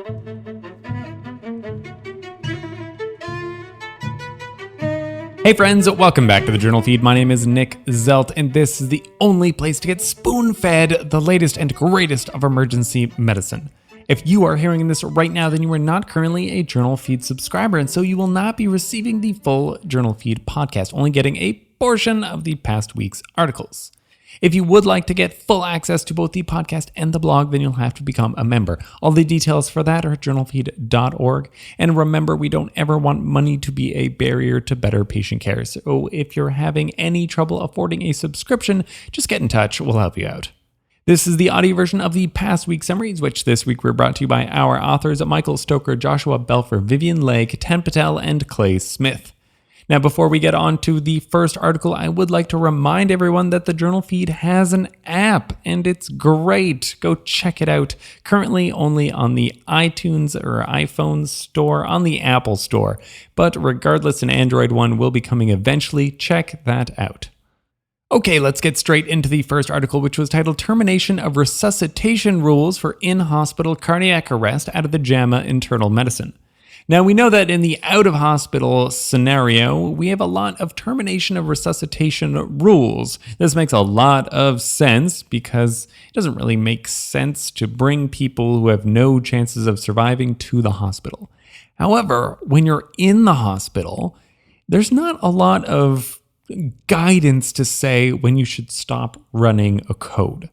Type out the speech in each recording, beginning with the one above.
Hey friends, welcome back to the Journal Feed. My name is Nick Zelt, and this is the only place to get spoon-fed the latest and greatest of emergency medicine. If you are hearing this right now, then you are not currently a Journal Feed subscriber, and so you will not be receiving the full Journal Feed podcast, only getting a portion of the past week's articles. If you would like to get full access to both the podcast and the blog, then you'll have to become a member. All the details for that are at journalfeed.org. And remember, we don't ever want money to be a barrier to better patient care. So if you're having any trouble affording a subscription, just get in touch. We'll help you out. This is the audio version of the past week summaries, which this week were brought to you by our authors, Michael Stoker, Joshua Belfer, Vivian Legg, Tan Patel, and Clay Smith. Now, before we get on to the first article, I would like to remind everyone that the Journal Feed has an app, and it's great. Go check it out. Currently only on the iTunes or iPhone store, on the Apple store. But regardless, an Android one will be coming eventually. Check that out. Okay, let's get straight into the first article, which was titled Termination of Resuscitation Rules for In-Hospital Cardiac Arrest out of the JAMA Internal Medicine. Now, we know that in the out-of-hospital scenario, we have a lot of termination of resuscitation rules. This makes a lot of sense because it doesn't really make sense to bring people who have no chances of surviving to the hospital. However, when you're in the hospital, there's not a lot of guidance to say when you should stop running a code.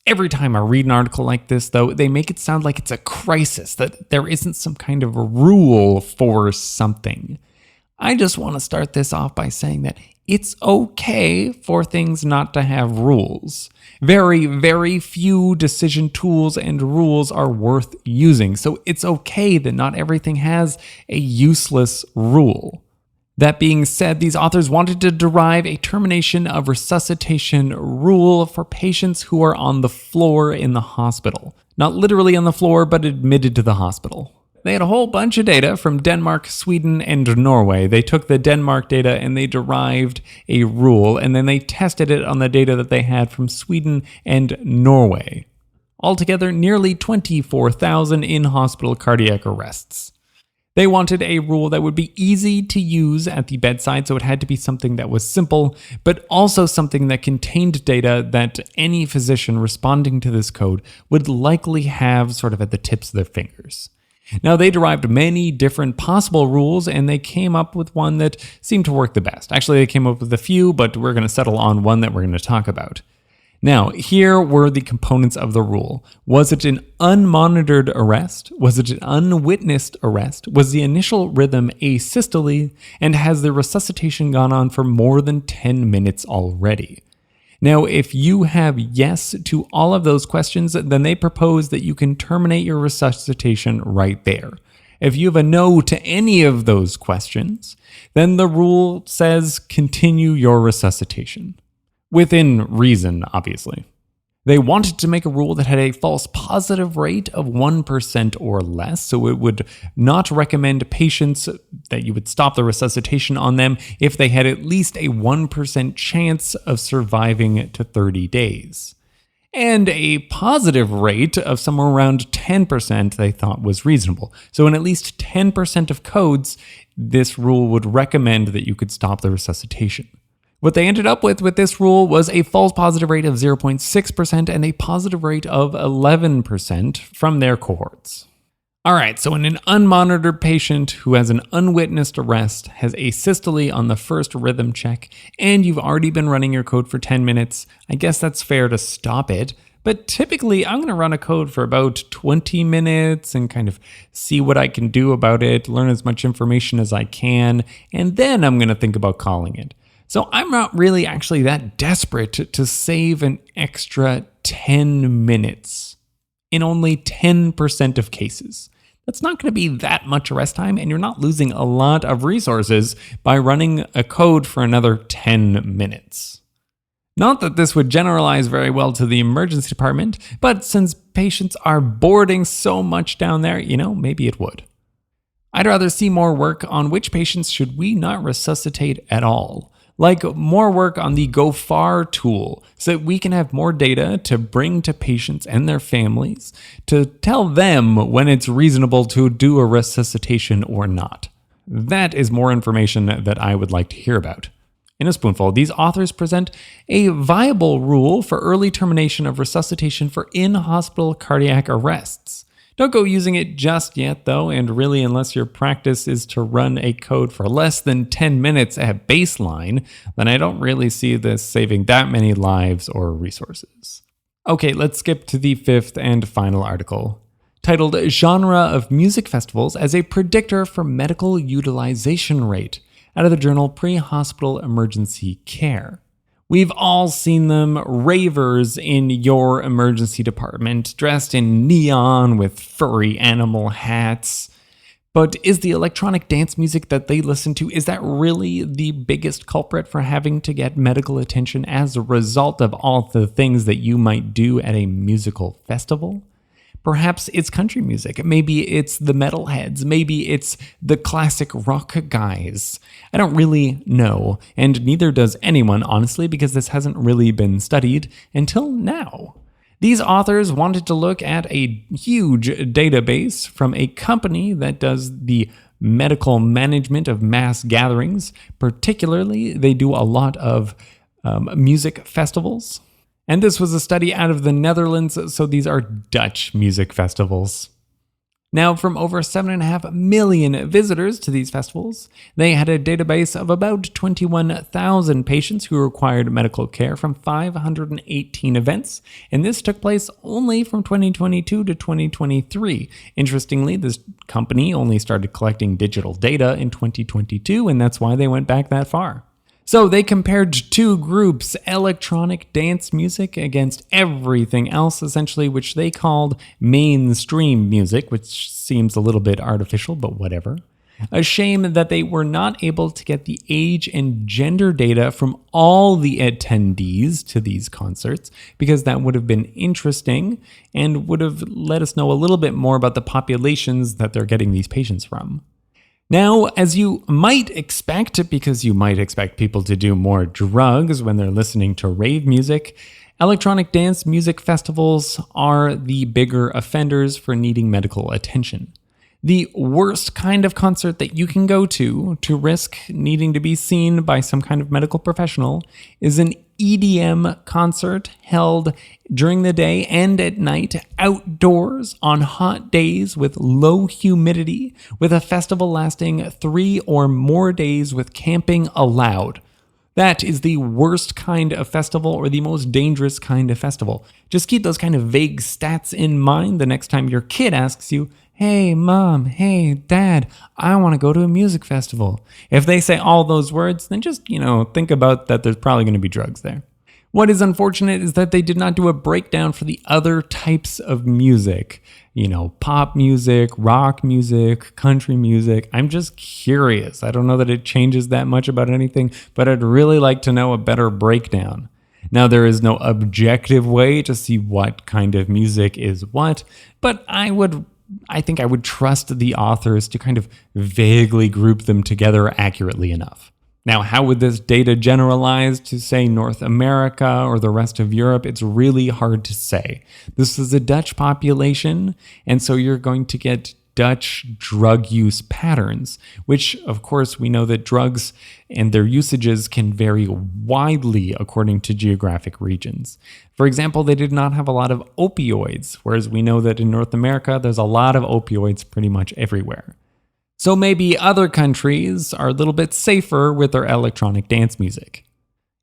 Every time I read an article like this, though, they make it sound like it's a crisis, that there isn't some kind of a rule for something. I just want to start this off by saying that it's okay for things not to have rules. Very, very few decision tools and rules are worth using, so it's okay that not everything has a useless rule. That being said, these authors wanted to derive a termination of resuscitation rule for patients who are on the floor in the hospital. Not literally on the floor, but admitted to the hospital. They had a whole bunch of data from Denmark, Sweden, and Norway. They took the Denmark data and they derived a rule, and then they tested it on the data that they had from Sweden and Norway. Altogether, nearly 24,000 in-hospital cardiac arrests. They wanted a rule that would be easy to use at the bedside, so it had to be something that was simple, but also something that contained data that any physician responding to this code would likely have sort of at the tips of their fingers. Now, they derived many different possible rules, and they came up with one that seemed to work the best. Actually, they came up with a few, but we're going to settle on one that we're going to talk about. Now, here were the components of the rule. Was it an unmonitored arrest? Was it an unwitnessed arrest? Was the initial rhythm asystole? And has the resuscitation gone on for more than 10 minutes already? Now, if you have yes to all of those questions, then they propose that you can terminate your resuscitation right there. If you have a no to any of those questions, then the rule says continue your resuscitation. Within reason, obviously. They wanted to make a rule that had a false positive rate of 1% or less, so it would not recommend patients that you would stop the resuscitation on them if they had at least a 1% chance of surviving to 30 days. And a positive rate of somewhere around 10% they thought was reasonable. So in at least 10% of codes, this rule would recommend that you could stop the resuscitation. What they ended up with this rule was a false positive rate of 0.6% and a positive rate of 11% from their cohorts. All right, so when an unmonitored patient who has an unwitnessed arrest has asystole on the first rhythm check, and you've already been running your code for 10 minutes, I guess that's fair to stop it. But typically, I'm going to run a code for about 20 minutes and kind of see what I can do about it, learn as much information as I can, and then I'm going to think about calling it. So I'm not really actually that desperate to save an extra 10 minutes in only 10% of cases. That's not going to be that much arrest time, and you're not losing a lot of resources by running a code for another 10 minutes. Not that this would generalize very well to the emergency department, but since patients are boarding so much down there, maybe it would. I'd rather see more work on which patients should we not resuscitate at all. like more work on the GoFar tool so that we can have more data to bring to patients and their families to tell them when it's reasonable to do a resuscitation or not. That is more information that I would like to hear about. In a spoonful, these authors present a viable rule for early termination of resuscitation for in-hospital cardiac arrests. Don't go using it just yet, though, and really, unless your practice is to run a code for less than 10 minutes at baseline, then I don't really see this saving that many lives or resources. Okay, let's skip to the fifth and final article, titled Genre of Music Festivals as a Predictor for Medical Utilization Rate, out of the journal Pre-Hospital Emergency Care. We've all seen them, ravers in your emergency department, dressed in neon with furry animal hats. But is the electronic dance music that they listen to, is that really the biggest culprit for having to get medical attention as a result of all the things that you might do at a musical festival? Perhaps it's country music. Maybe it's the metalheads. Maybe it's the classic rock guys. I don't really know, and neither does anyone, honestly, because this hasn't really been studied until now. These authors wanted to look at a huge database from a company that does the medical management of mass gatherings. Particularly, they do a lot of music festivals. And this was a study out of the Netherlands, so these are Dutch music festivals. Now, from over 7.5 million visitors to these festivals, they had a database of about 21,000 patients who required medical care from 518 events, and this took place only from 2022 to 2023. Interestingly, this company only started collecting digital data in 2022, and that's why they went back that far. So they compared two groups, electronic dance music against everything else, essentially, which they called mainstream music, which seems a little bit artificial, but whatever. A shame that they were not able to get the age and gender data from all the attendees to these concerts, because that would have been interesting and would have let us know a little bit more about the populations that they're getting these patients from. Now, as you might expect, because you might expect people to do more drugs when they're listening to rave music, electronic dance music festivals are the bigger offenders for needing medical attention. The worst kind of concert that you can go to risk needing to be seen by some kind of medical professional is an EDM concert held during the day and at night, outdoors on hot days with low humidity, with a festival lasting 3 or more days with camping allowed. That is the worst kind of festival, or the most dangerous kind of festival. Just keep those kind of vague stats in mind the next time your kid asks you, "Hey, Mom, hey, Dad, I want to go to a music festival." If they say all those words, then just, think about that there's probably going to be drugs there. What is unfortunate is that they did not do a breakdown for the other types of music. Pop music, rock music, country music. I'm just curious. I don't know that it changes that much about anything, but I'd really like to know a better breakdown. Now, there is no objective way to see what kind of music is what, but I think I would trust the authors to kind of vaguely group them together accurately enough. Now, how would this data generalize to, say, North America or the rest of Europe? It's really hard to say. This is a Dutch population, and so you're going to get Dutch drug use patterns, which, of course, we know that drugs and their usages can vary widely according to geographic regions. For example, they did not have a lot of opioids, whereas we know that in North America, there's a lot of opioids pretty much everywhere. So maybe other countries are a little bit safer with their electronic dance music.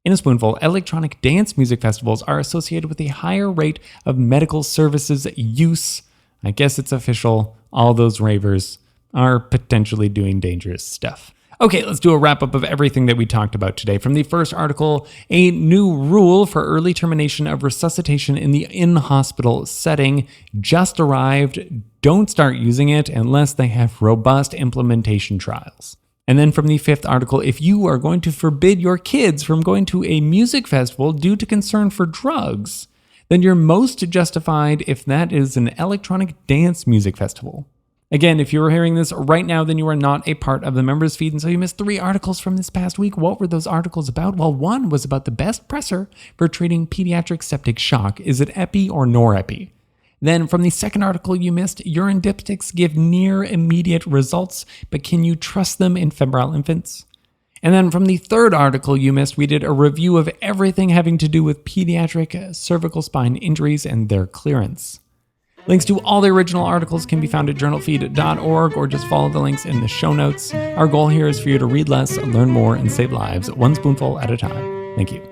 In a spoonful, electronic dance music festivals are associated with a higher rate of medical services use. I guess it's official. All those ravers are potentially doing dangerous stuff. Okay, let's do a wrap-up of everything that we talked about today. From the first article, a new rule for early termination of resuscitation in the in-hospital setting just arrived. Don't start using it unless they have robust implementation trials. And then from the fifth article, if you are going to forbid your kids from going to a music festival due to concern for drugs, then you're most justified if that is an electronic dance music festival. Again, if you're hearing this right now, then you are not a part of the members feed, and so you missed 3 articles from this past week. What were those articles about? Well, one was about the best pressor for treating pediatric septic shock. Is it epi or norepi? Then from the second article you missed, urine diptychs give near immediate results, but can you trust them in febrile infants? And then from the third article you missed, we did a review of everything having to do with pediatric cervical spine injuries and their clearance. Links to all the original articles can be found at journalfeed.org, or just follow the links in the show notes. Our goal here is for you to read less, learn more, and save lives one spoonful at a time. Thank you.